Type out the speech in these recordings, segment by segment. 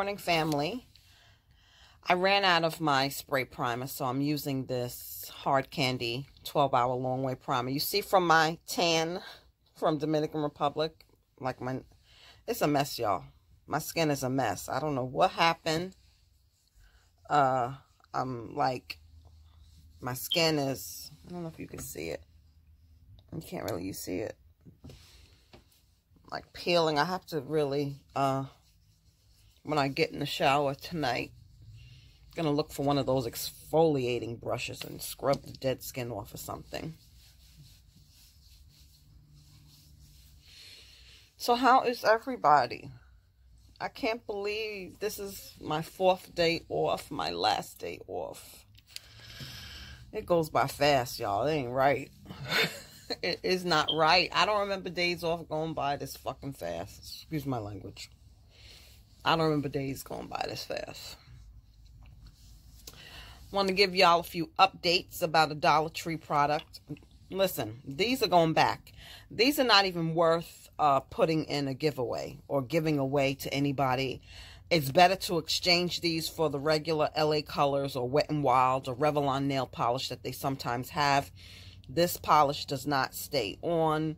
morning, family. I ran out of my spray primer, so I'm using this Hard Candy 12-hour long way primer. You see from my tan from Dominican Republic, like it's a mess, y'all. My skin is a mess. I don't know what happened. I'm like, my skin is, I don't know if you can see it. You can't really see it. Like peeling. I have to really, when I get in the shower tonight, I'm gonna look for one of those exfoliating brushes and scrub the dead skin off or something. So how is everybody? I can't believe this is my 4th day off, my last day off. It goes by fast, y'all. It ain't right. It is not right. I don't remember days off going by this fucking fast. Excuse my language. I don't remember days going by this fast. Want to give y'all a few updates about a Dollar Tree product. Listen, these are going back. These are not even worth putting in a giveaway or giving away to anybody. It's better to exchange these for the regular LA Colors or Wet n Wild or Revlon nail polish that they sometimes have. This polish does not stay on.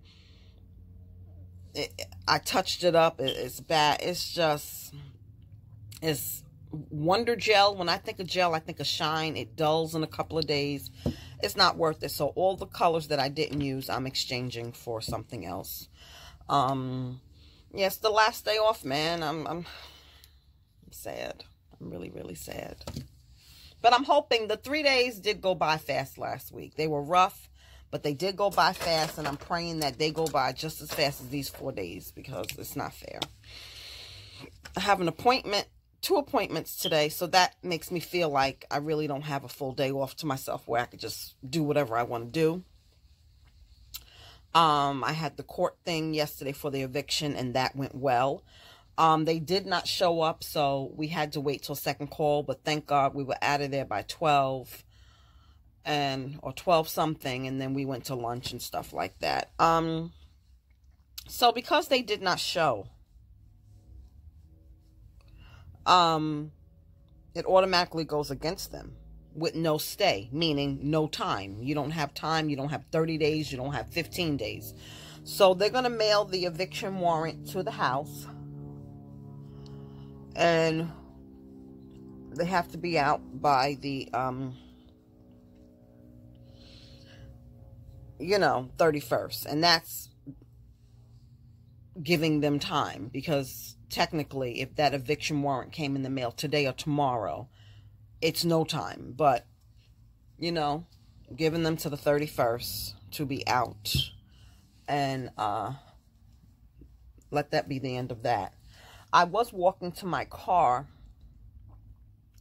I touched it up. It's bad. It's Wonder Gel. When I think of gel, I think of shine. It dulls in a couple of days. It's not worth it. So all the colors that I didn't use, I'm exchanging for something else. Yes, the last day off, man. I'm sad. I'm really, really sad. But I'm hoping the 3 days did go by fast last week. They were rough, but they did go by fast, and I'm praying that they go by just as fast as these 4 days, because it's not fair. I have an appointment, 2 appointments today, so that makes me feel like I really don't have a full day off to myself where I could just do whatever I want to do. I had the court thing yesterday for the eviction, and that went well. They did not show up, so we had to wait till second call, but thank God we were out of there by 12 or 12 something, and then we went to lunch and stuff like that. So because they did not show, it automatically goes against them with no stay, meaning no time. You don't have time. You don't have 30 days. You don't have 15 days. So they're going to mail the eviction warrant to the house, and they have to be out by the, 31st. And that's giving them time, because technically, if that eviction warrant came in the mail today or tomorrow, it's no time. But, giving them to the 31st to be out, and let that be the end of that. I was walking to my car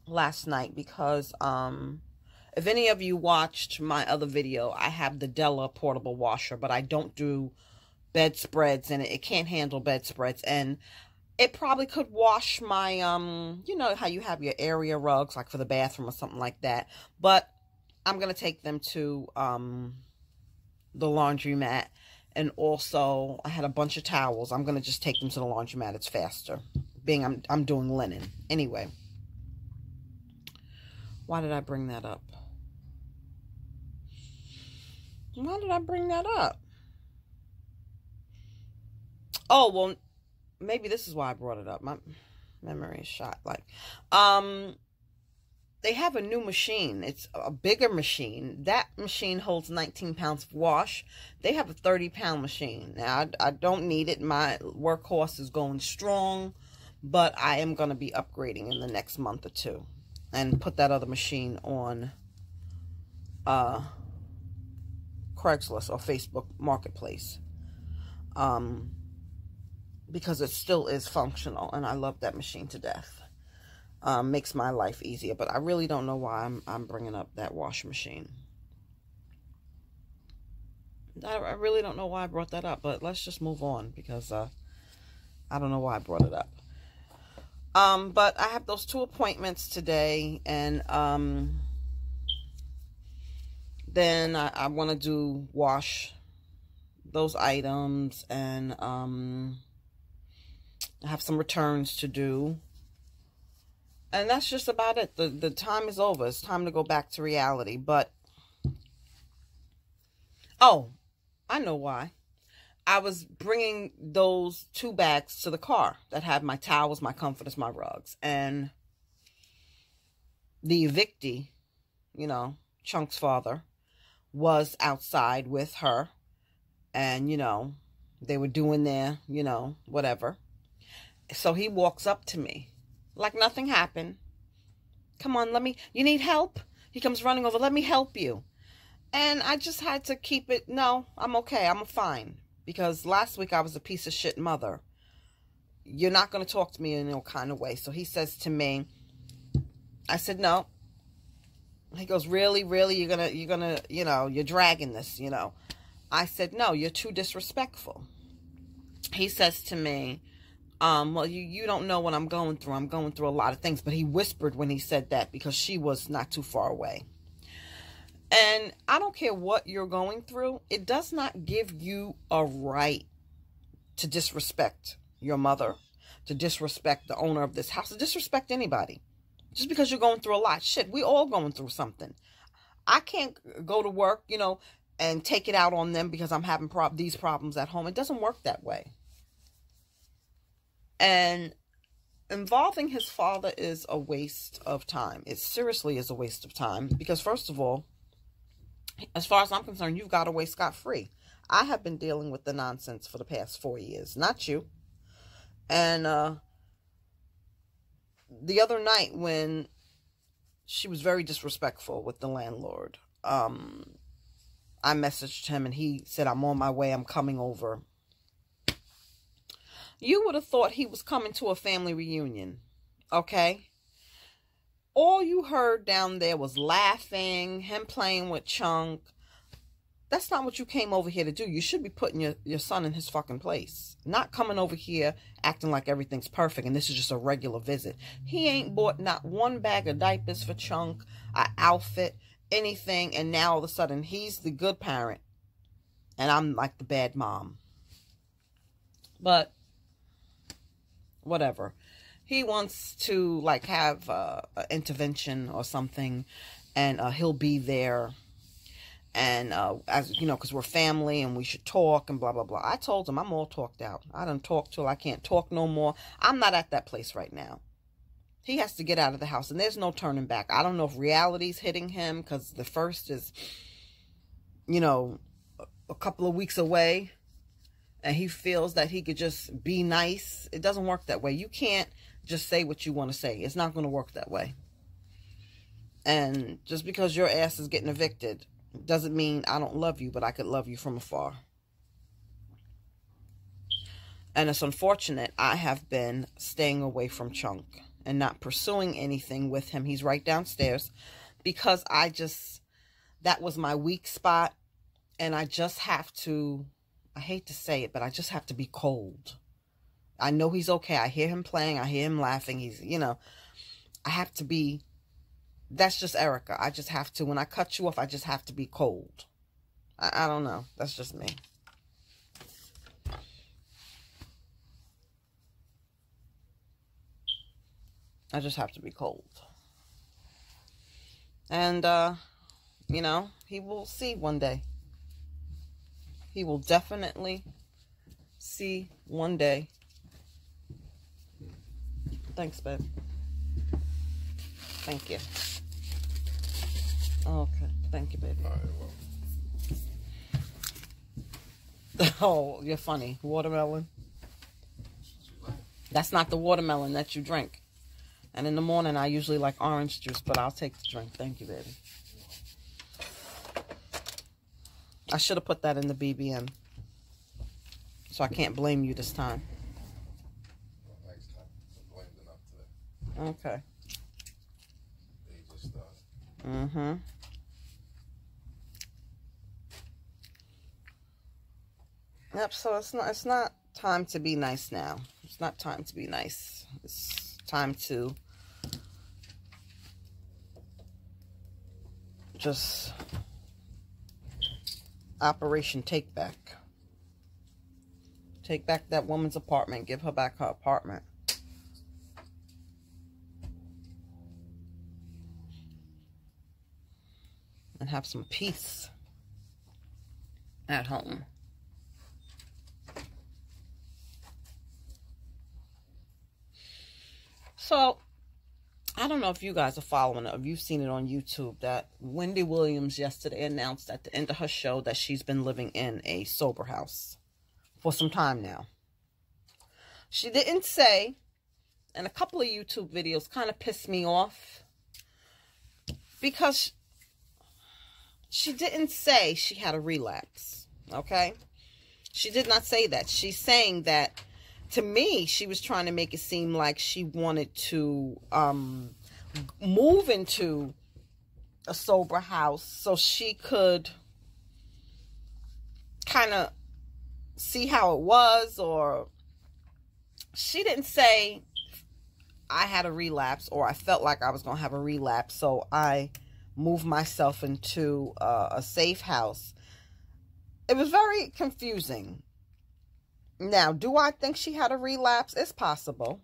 last night because, if any of you watched my other video, I have the Della portable washer, but I don't do bedspreads, and it can't handle bedspreads, and it probably could wash my, you know how you have your area rugs, like for the bathroom or something like that. But I'm going to take them to the laundromat. And also, I had a bunch of towels. I'm going to just take them to the laundromat. It's faster, being I'm doing linen. Anyway, why did I bring that up? Why did I bring that up? Oh, well, maybe this is why I brought it up. My memory is shot. They have a new machine. It's a bigger machine. That machine holds 19 pounds of wash. They have a 30-pound machine. Now, I don't need it. My workhorse is going strong, but I am going to be upgrading in the next month or 2 and put that other machine on Craigslist or Facebook Marketplace. Because it still is functional, and I love that machine to death. Makes my life easier, but I really don't know why I'm bringing up that washing machine. I really don't know why I brought that up, but let's just move on, because I don't know why I brought it up. But I have those 2 appointments today, and then I want to wash those items, and I have some returns to do. And that's just about it. The time is over. It's time to go back to reality. But, oh, I know why. I was bringing those 2 bags to the car that had my towels, my comforters, my rugs. And the evictee, you know, Chunk's father, was outside with her. And, you know, they were doing their, you know, whatever. So he walks up to me like nothing happened. Come on, you need help? He comes running over, let me help you. And I just had to keep it, no, I'm okay, I'm fine. Because last week I was a piece of shit mother. You're not going to talk to me in no kind of way. So he says to me, I said, no. He goes, really, you're gonna, you know, you're dragging this, you know. I said, no, you're too disrespectful. He says to me, well, you don't know what I'm going through. I'm going through a lot of things. But he whispered when he said that because she was not too far away. And I don't care what you're going through. It does not give you a right to disrespect your mother, to disrespect the owner of this house, to disrespect anybody. Just because you're going through a lot. Shit, we all going through something. I can't go to work, you know, and take it out on them because I'm having these problems at home. It doesn't work that way. And involving his father is a waste of time. It seriously is a waste of time. Because first of all, as far as I'm concerned, you've got away scot-free. I have been dealing with the nonsense for the past 4 years. Not you. And the other night when she was very disrespectful with the landlord, I messaged him and he said, I'm on my way. I'm coming over. You would have thought he was coming to a family reunion, okay? All you heard down there was laughing, him playing with Chunk. That's not what you came over here to do. You should be putting your son in his fucking place. Not coming over here acting like everything's perfect and this is just a regular visit. He ain't bought not 1 bag of diapers for Chunk, an outfit, anything, and now all of a sudden he's the good parent and I'm like the bad mom. But whatever. He wants to like have an intervention or something, and he'll be there. And as you know, because we're family and we should talk and blah blah blah. I told him I'm all talked out. I done talked till I can't talk no more. I'm not at that place right now. He has to get out of the house, and there's no turning back. I don't know if reality's hitting him because the first is, you know, a couple of weeks away. And he feels that he could just be nice. It doesn't work that way. You can't just say what you want to say. It's not going to work that way. And just because your ass is getting evicted doesn't mean I don't love you, but I could love you from afar. And it's unfortunate I have been staying away from Chunk and not pursuing anything with him. He's right downstairs because that was my weak spot. And I just have to, I hate to say it, but I just have to be cold. I know he's okay. I hear him playing. I hear him laughing. He's, you know, I have to be, that's just Erica. I just have to, when I cut you off, I just have to be cold. I don't know. That's just me. I just have to be cold. And, you know, he will see one day. He will definitely see one day. Thanks, babe. Thank you. Okay. Thank you, baby. All right, well. Oh, you're funny. Watermelon. That's not the watermelon that you drink. And in the morning, I usually like orange juice, but I'll take the drink. Thank you, baby. I should have put that in the BBM. So I can't blame you this time. Well, next time. I blamed enough today. Okay. They just started. Mm-hmm. Yep, so it's not time to be nice now. It's not time to be nice. It's time to just Operation Take Back. Take back that woman's apartment. Give her back her apartment. and have some peace at home. So, I don't know if you guys are following it, or if you've seen it on YouTube, that Wendy Williams yesterday announced at the end of her show that she's been living in a sober house for some time now. She didn't say, and a couple of YouTube videos kind of pissed me off, because she didn't say she had a relapse, okay? She did not say that. She's saying that, to me, she was trying to make it seem like she wanted to move into a sober house so she could kind of see how it was. Or she didn't say, I had a relapse, or I felt like I was going to have a relapse, so I moved myself into a safe house. It was very confusing. Now, do I think she had a relapse? It's possible.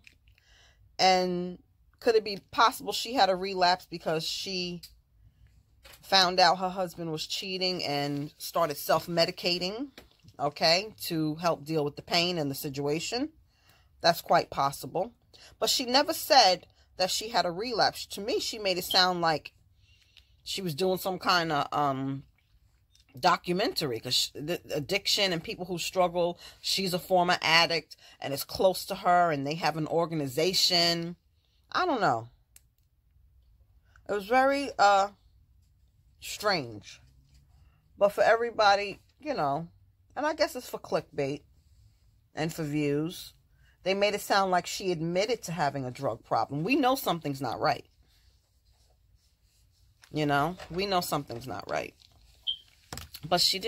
And could it be possible she had a relapse because she found out her husband was cheating and started self-medicating, okay, to help deal with the pain and the situation? That's quite possible. But she never said that she had a relapse. To me, she made it sound like she was doing some kind of documentary, because the addiction and people who struggle, she's a former addict and it's close to her, and they have an organization. I don't know. It was very strange. But for everybody, you know, and I guess it's for clickbait and for views, they made it sound like she admitted to having a drug problem. We know something's not right. You know, we know something's not right. But she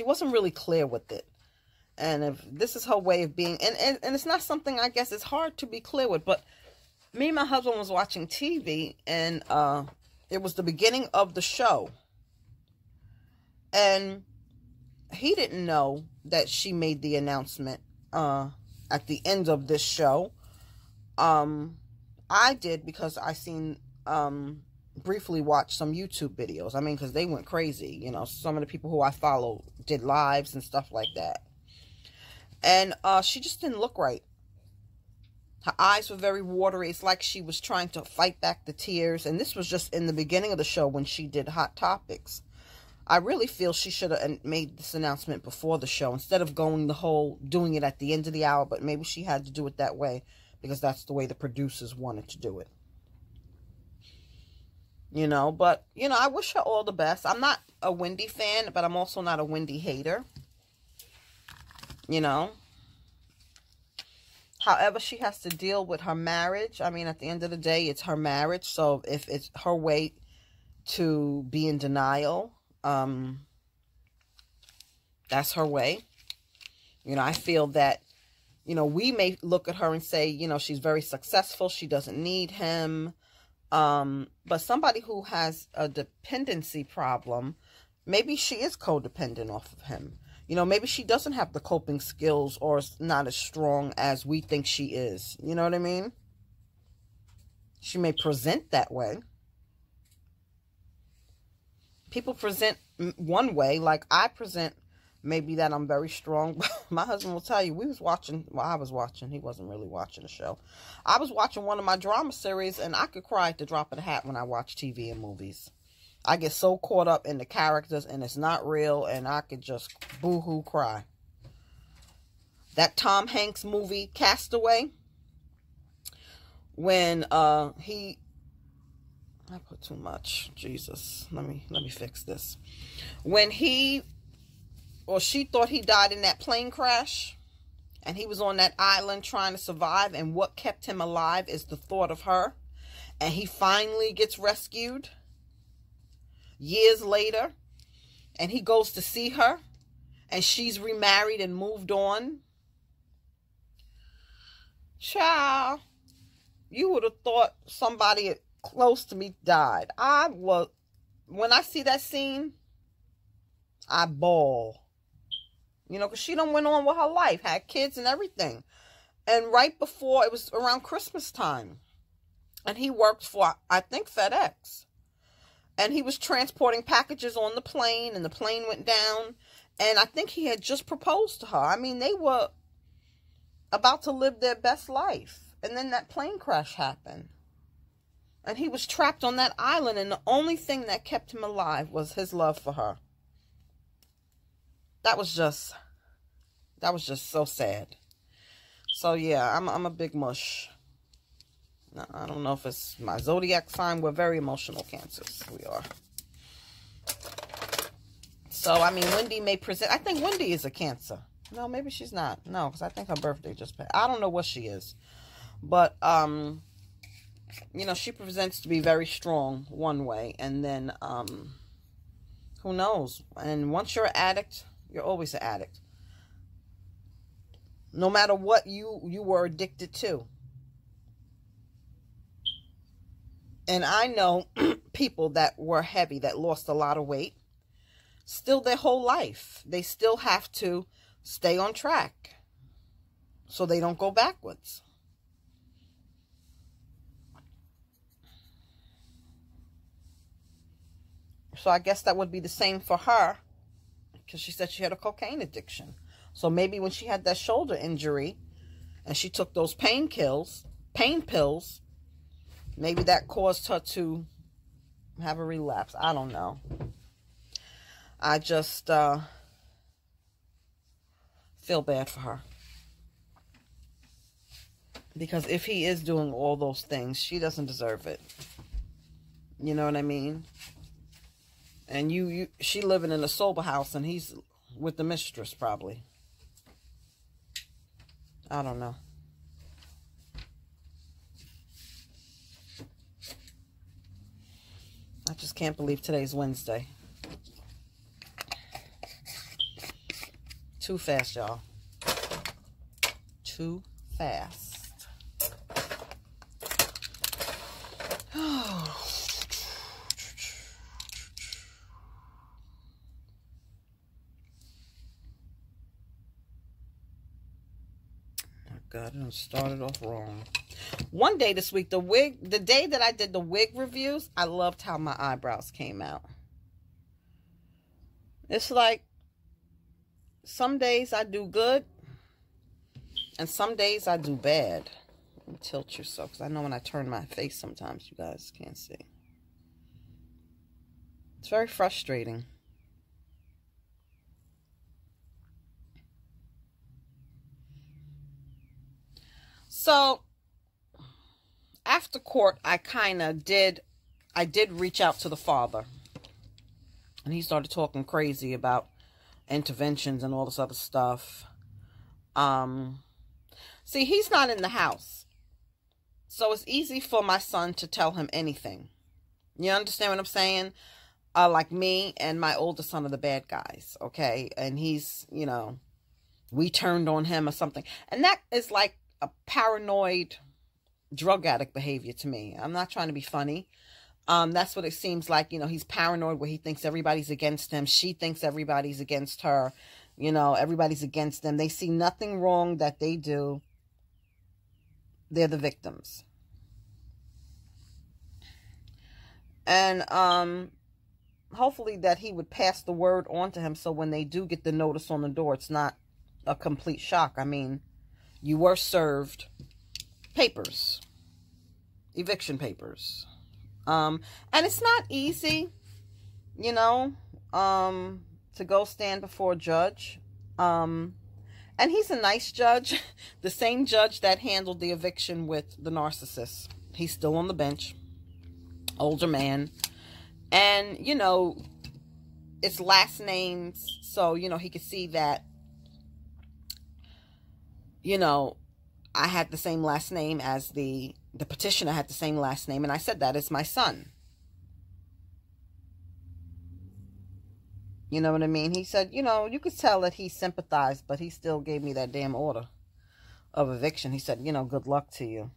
wasn't really clear with it. And if this is her way of being, and it's not something, I guess, it's hard to be clear with. But me and my husband was watching TV, and it was the beginning of the show. And he didn't know that she made the announcement at the end of this show. I did, because I seen briefly watched some YouTube videos. I mean, because they went crazy. You know, some of the people who I follow did lives and stuff like that. And she just didn't look right. Her eyes were very watery. It's like she was trying to fight back the tears. And this was just in the beginning of the show when she did Hot Topics. I really feel she should have made this announcement before the show, instead of doing it at the end of the hour. But maybe she had to do it that way because that's the way the producers wanted to do it. You know, but, you know, I wish her all the best. I'm not a Wendy fan, but I'm also not a Wendy hater. You know. However, she has to deal with her marriage. I mean, at the end of the day, it's her marriage. So if it's her way to be in denial, that's her way. You know, I feel that, you know, we may look at her and say, you know, she's very successful. She doesn't need him. But somebody who has a dependency problem, maybe she is codependent off of him. You know, maybe she doesn't have the coping skills, or is not as strong as we think she is. You know what I mean? She may present that way. People present one way, like I present maybe that I'm very strong. My husband will tell you, I was watching. He wasn't really watching the show. I was watching one of my drama series, and I could cry at the drop of the hat when I watch TV and movies. I get so caught up in the characters, and it's not real, and I could just boo-hoo cry. That Tom Hanks movie, Castaway, when I put too much. Jesus. Let me fix this. When he or she thought he died in that plane crash, and he was on that island trying to survive, and what kept him alive is the thought of her, and he finally gets rescued years later, and he goes to see her, and she's remarried and moved on. Child, you would have thought somebody close to me died. When I see that scene, I bawl. You know, because she done went on with her life, had kids and everything. And right before, it was around Christmas time, and he worked for, I think, FedEx. And he was transporting packages on the plane, and the plane went down. And I think he had just proposed to her. I mean, they were about to live their best life. And then that plane crash happened. And he was trapped on that island, and the only thing that kept him alive was his love for her. That was just so sad. So yeah, I'm a big mush. I don't know if it's my zodiac sign. We're very emotional Cancers. We are. So, I mean, Wendy may present. I think Wendy is a Cancer. No, maybe she's not. No, because I think her birthday just passed. I don't know what she is. But, you know, she presents to be very strong one way. And then, who knows? And once you're an addict, you're always an addict. No matter what you were addicted to. And I know people that were heavy, that lost a lot of weight, still their whole life. They still have to stay on track so they don't go backwards. So I guess that would be the same for her, because she said she had a cocaine addiction. So maybe when she had that shoulder injury and she took those pain pills, maybe that caused her to have a relapse. I don't know. I just feel bad for her. Because if he is doing all those things, she doesn't deserve it. You know what I mean? And she living in a sober house and he's with the mistress probably. I don't know. I just can't believe today's Wednesday. Too fast, y'all. Too fast. Oh, God, I done started off wrong. One day this week, the day that I did the wig reviews, I loved how my eyebrows came out. It's like, some days I do good, and some days I do bad. Let me tilt yourself, because I know when I turn my face sometimes you guys can't see. It's very frustrating. So, after court, I did reach out to the father. And he started talking crazy about interventions and all this other stuff. See, he's not in the house. So it's easy for my son to tell him anything. You understand what I'm saying? Like me and my older son are the bad guys, okay? And he's, you know, we turned on him or something. And that is like a paranoid drug addict behavior to me. I'm not trying to be funny. That's what it seems like. You know, he's paranoid where he thinks everybody's against him. She thinks everybody's against her. You know, everybody's against them. They see nothing wrong that they do. They're the victims. And hopefully that he would pass the word on to him so when they do get the notice on the door, it's not a complete shock. I mean, you were served papers, eviction papers. And it's not easy, you know, to go stand before a judge. And he's a nice judge. The same judge that handled the eviction with the narcissist. He's still on the bench. Older man. And, you know, it's last names. So, you know, he could see that, you know, I had the same last name as the petitioner had the same last name. And I said, that is my son. You know what I mean? He said, you know, you could tell that he sympathized, but he still gave me that damn order of eviction. He said, you know, good luck to you.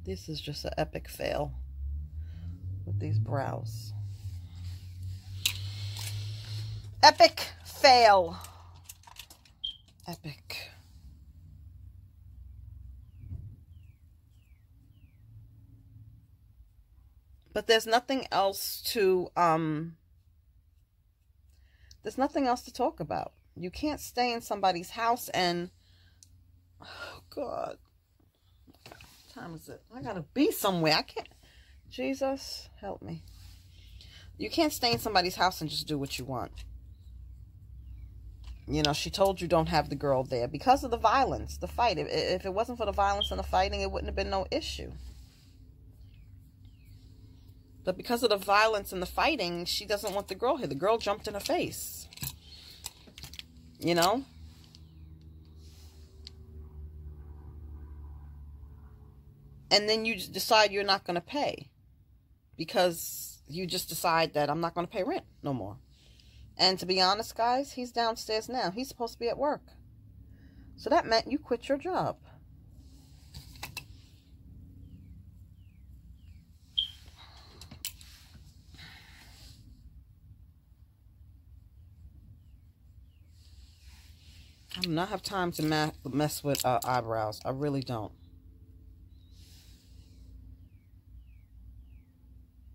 This is just an epic fail with these brows. Epic fail. Epic. But there's nothing else to talk about. You can't stay in somebody's house and, oh God, what time is it? I gotta be somewhere. I can't. Jesus, help me. You can't stay in somebody's house and just do what you want. You know, she told you don't have the girl there because of the violence, the fight. If it wasn't for the violence and the fighting, it wouldn't have been no issue. But because of the violence and the fighting, she doesn't want the girl here. The girl jumped in her face. You know? And then you decide you're not going to pay. Because you just decide that I'm not going to pay rent no more. And to be honest, guys, he's downstairs now. He's supposed to be at work. So that meant you quit your job. I do not have time to mess with eyebrows. I really don't.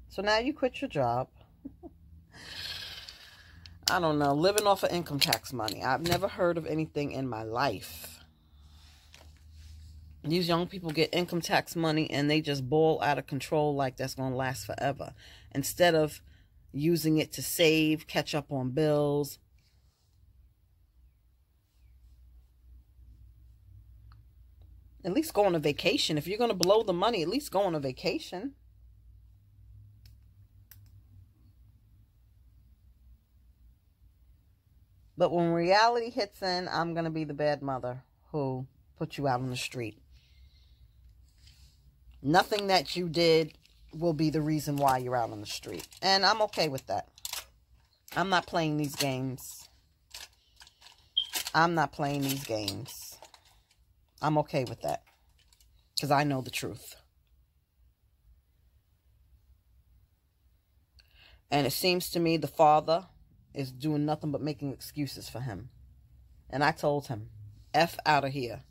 So now you quit your job. I don't know. Living off of income tax money. I've never heard of anything in my life. These young people get income tax money and they just ball out of control like that's going to last forever. Instead of using it to save, catch up on bills. At least go on a vacation. If you're going to blow the money, at least go on a vacation. But when reality hits in, I'm going to be the bad mother who put you out on the street. Nothing that you did will be the reason why you're out on the street. And I'm okay with that. I'm not playing these games. I'm not playing these games. I'm okay with that. Because I know the truth. And it seems to me the father is doing nothing but making excuses for him. And I told him, F out of here.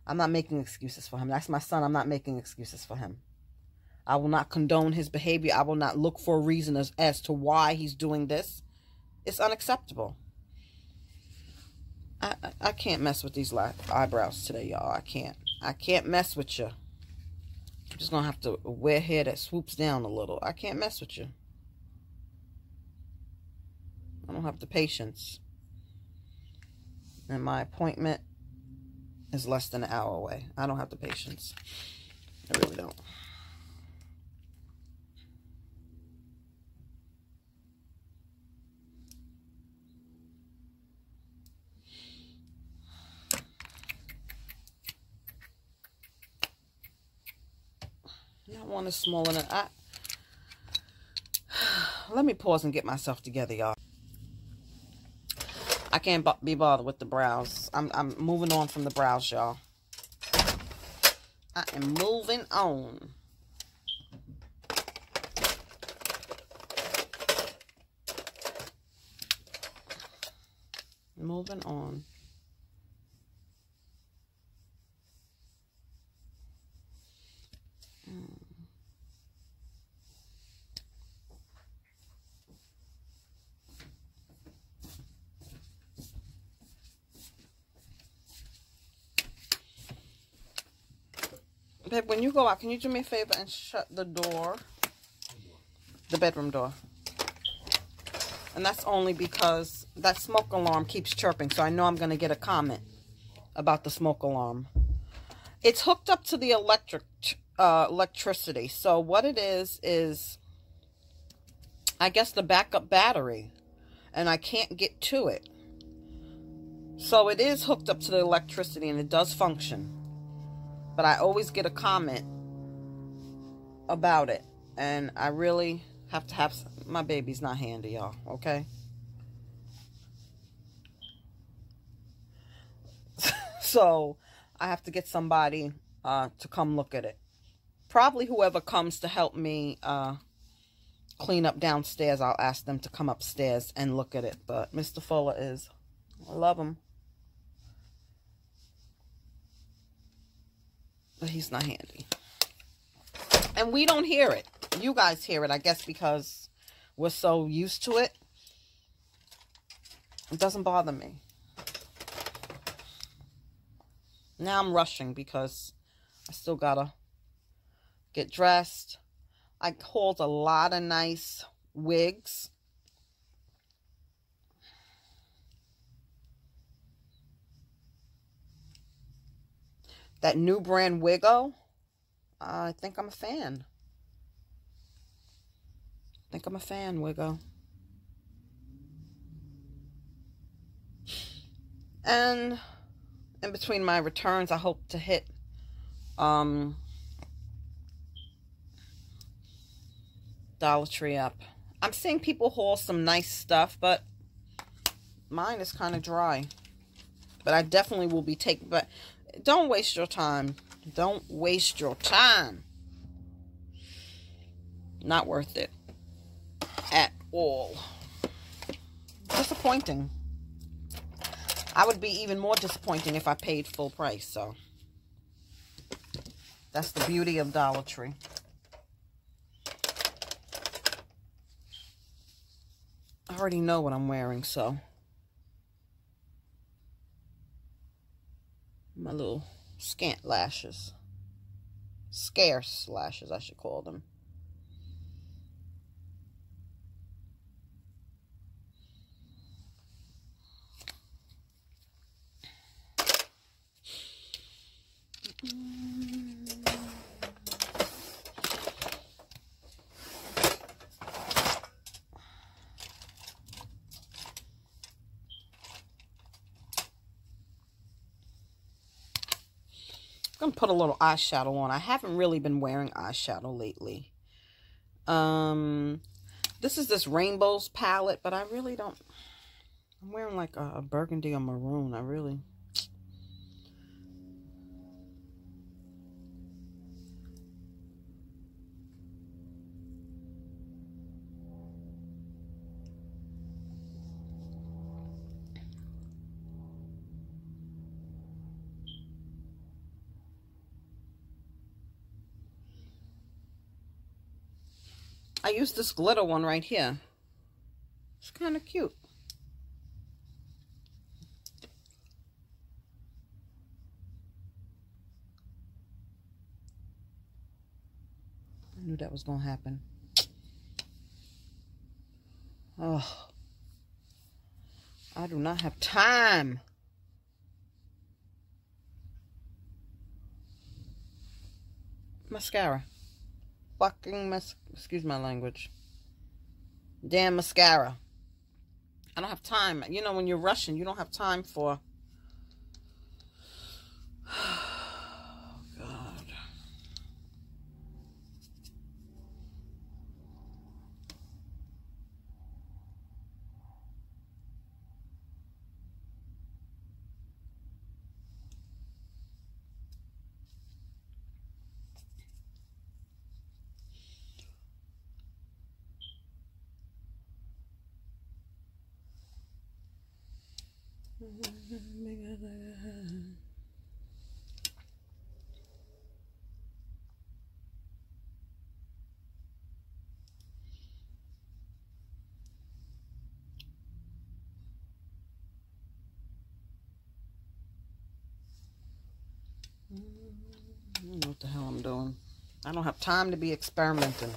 I'm not making excuses for him. That's my son. I'm not making excuses for him. I will not condone his behavior. I will not look for a reason as to why he's doing this. It's unacceptable. I can't mess with these eyebrows today, y'all. I can't. I can't mess with you. I'm just going to have to wear hair that swoops down a little. I can't mess with you. I don't have the patience. And my appointment is less than an hour away. I don't have the patience. I really don't. That one is smaller than Let me pause and get myself together, y'all. I can't be bothered with the brows. I'm moving on from the brows, y'all. I am moving on. Moving on. Babe, when you go out, can you do me a favor and shut the door? The bedroom door. And that's only because that smoke alarm keeps chirping, so I know I'm going to get a comment about the smoke alarm. It's hooked up to the electricity. So what it is I guess the backup battery, and I can't get to it. So it is hooked up to the electricity and it does function. But I always get a comment about it. And I really have to have... My baby's not handy, y'all. Okay? So I have to get somebody to come look at it. Probably whoever comes to help me clean up downstairs, I'll ask them to come upstairs and look at it. But Mr. Fuller is... I love him. But he's not handy. And we don't hear it. You guys hear it, I guess, because we're so used to it. It doesn't bother me. Now I'm rushing because I still gotta get dressed. I hauled a lot of nice wigs. That new brand Wiggo, I think I'm a fan. Wiggo. And in between my returns, I hope to hit Dollar Tree up. I'm seeing people haul some nice stuff, but mine is kind of dry. But I definitely will be taking, but don't waste your time. Don't waste your time. Not worth it at all. Disappointing. I would be even more disappointing if I paid full price, so that's the beauty of Dollar Tree. I already know what I'm wearing, so my little scant lashes. Scarce lashes, I should call them. I'm gonna put a little eyeshadow on. I haven't really been wearing eyeshadow lately. This is this Rainbows palette, but I really don't. I'm wearing like a burgundy or maroon. I use this glitter one right here. It's kind of cute. I knew that was going to happen. Oh, I do not have time. Mascara. Excuse my language. Damn mascara. I don't have time. You know, when you're rushing, you don't have time for... Oh, God. I don't know what the hell I'm doing. I don't have time to be experimenting.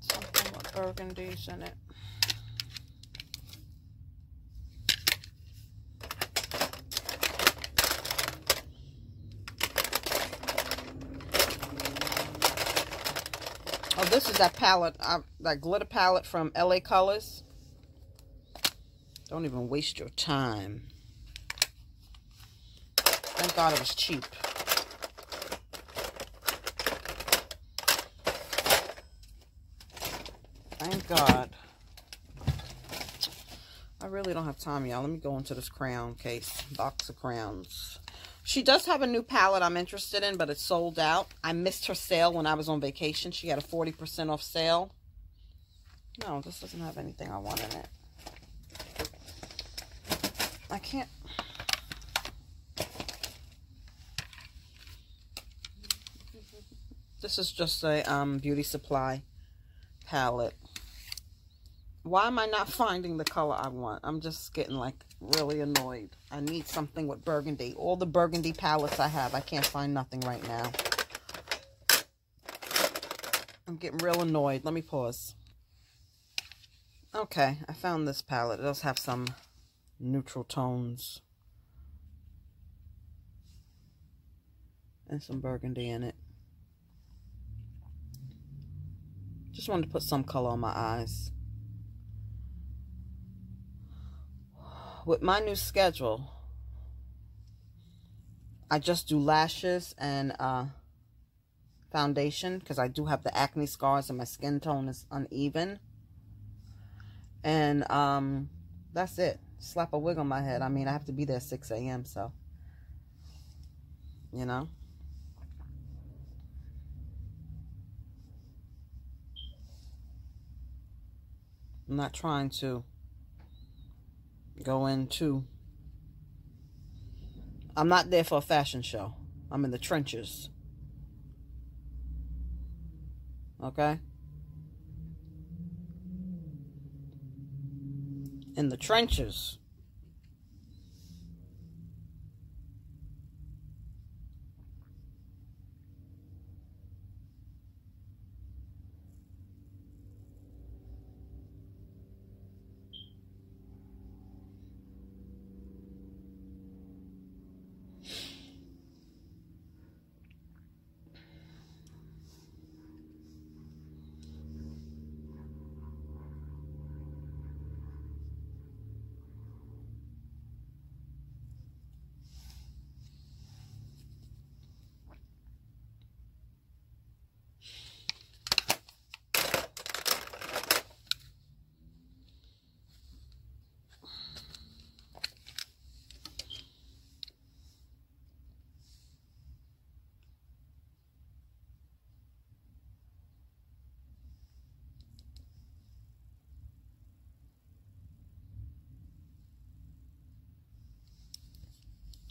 Something with burgundies in it. Oh, this is that palette, that glitter palette from LA Colors. Don't even waste your time. Thank God it was cheap. Thank God. I really don't have time, y'all. Let me go into this crown case. Box of crowns. She does have a new palette I'm interested in, but it's sold out. I missed her sale when I was on vacation. She had a 40% off sale. No, this doesn't have anything I want in it. I can't. This is just a beauty supply palette. Why am I not finding the color I want? I'm just getting like really annoyed. I need something with burgundy. All the burgundy palettes I have, I can't find nothing right now. I'm getting real annoyed. Let me pause. Okay, I found this palette. It does have some neutral tones and some burgundy in it. Just wanted to put some color on my eyes. With my new schedule, I just do lashes and foundation because I do have the acne scars and my skin tone is uneven. And that's it. Slap a wig on my head. I mean, I have to be there at 6 a.m. So, you know. I'm not trying to go into... I'm not there for a fashion show. I'm in the trenches. Okay? In the trenches.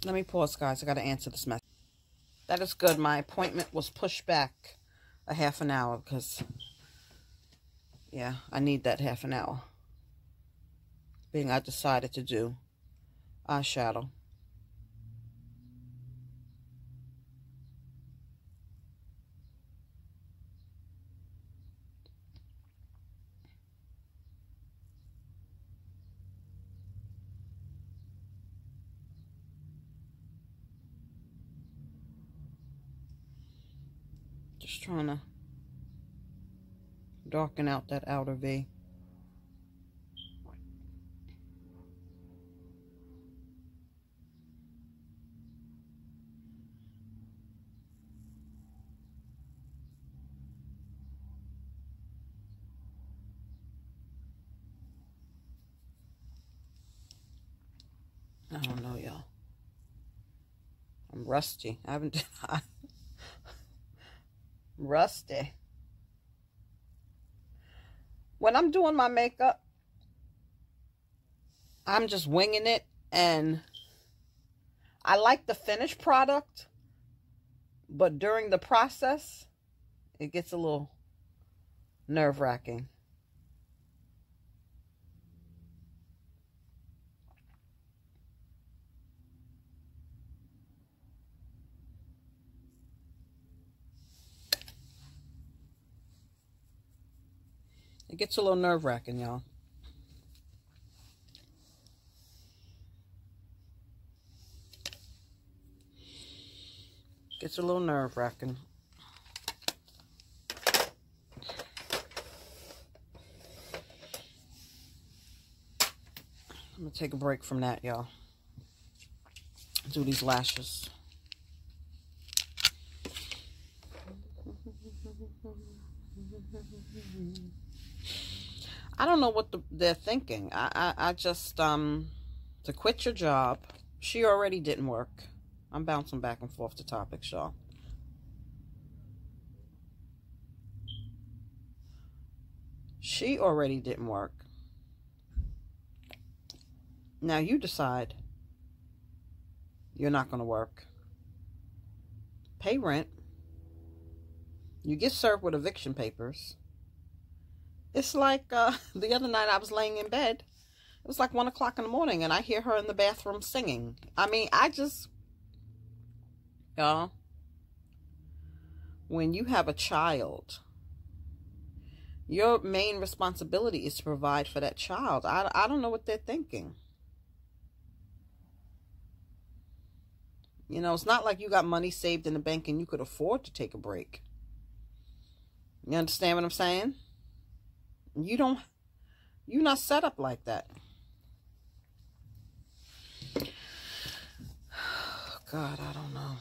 Let me pause, guys. I got to answer this message. That is good. My appointment was pushed back a half an hour because, yeah, I need that half an hour. Being I decided to do eyeshadow. Just trying to darken out that outer V. I don't know, y'all. I'm rusty. I haven't... rusty. When I'm doing my makeup, I'm just winging it, and I like the finished product, but during the process, it gets a little nerve-wracking. It gets a little nerve-wracking, y'all. Gets a little nerve-wracking. I'm going to take a break from that, y'all. Do these lashes. I don't know what they're thinking. I just, to quit your job. She already didn't work. I'm bouncing back and forth to topics, y'all. She already didn't work. Now you decide you're not going to work. Pay rent. You get served with eviction papers. It's like the other night I was laying in bed. It was like 1 o'clock in the morning, and I hear her in the bathroom singing. I mean, y'all, when you have a child, your main responsibility is to provide for that child. I don't know what they're thinking. You know, it's not like you got money saved in the bank and you could afford to take a break. You understand what I'm saying? You're not set up like that. God, I don't know.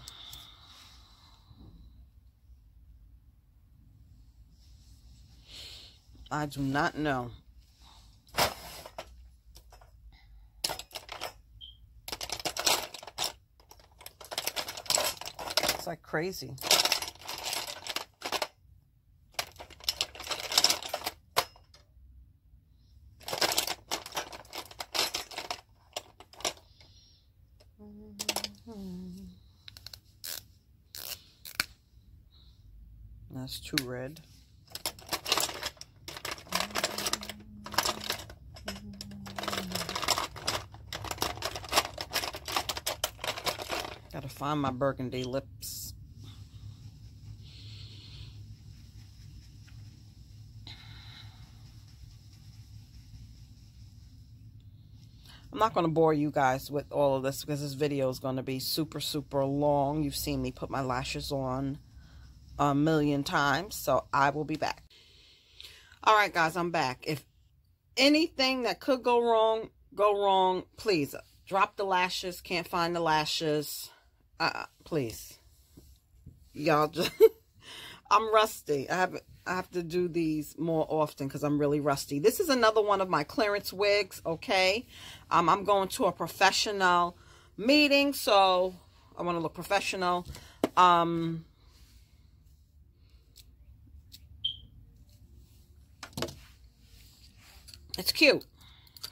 I do not know. It's like crazy. That's too red. Gotta find my burgundy lips. I'm not going to bore you guys with all of this because this video is going to be super, super long. You've seen me put my lashes on a million times, so I will be back. All right, guys, I'm back. If anything that could go wrong, please drop the lashes. Can't find the lashes. Please, y'all. Just I'm rusty. I have to do these more often because I'm really rusty. This is another one of my clearance wigs. Okay, I'm going to a professional meeting, so I want to look professional. It's cute.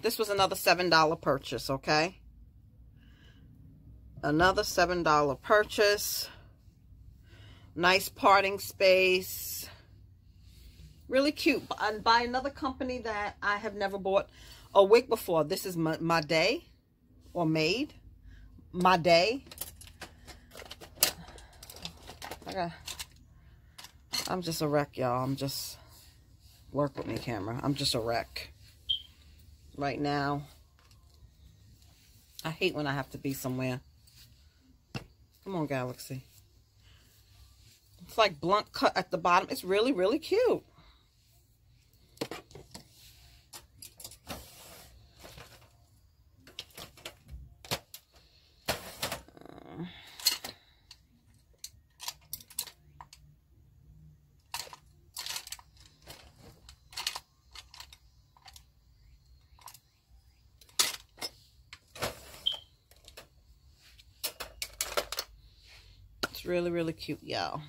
This was another $7 purchase, okay? Another $7 purchase. Nice parting space. Really cute. And by another company that I have never bought a wig before. This is my day. Or made. My day. I'm just a wreck, y'all. Work with me, camera. I'm just a wreck. Right now. I hate when I have to be somewhere. Come on, Galaxy. It's like blunt cut at the bottom. It's really, really cute. Really, really cute, y'all.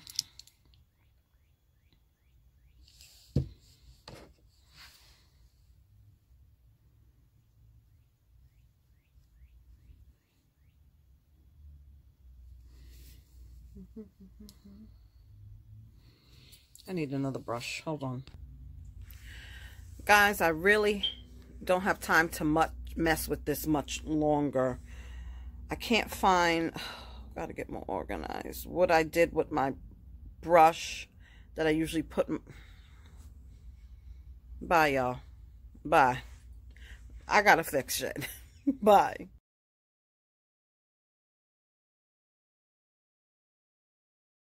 I need another brush. Hold on. Guys, I really don't have time to mess with this much longer. I can't find... Gotta get more organized. What I did with my brush that I usually put... Bye, y'all. Bye. I gotta fix it. Bye.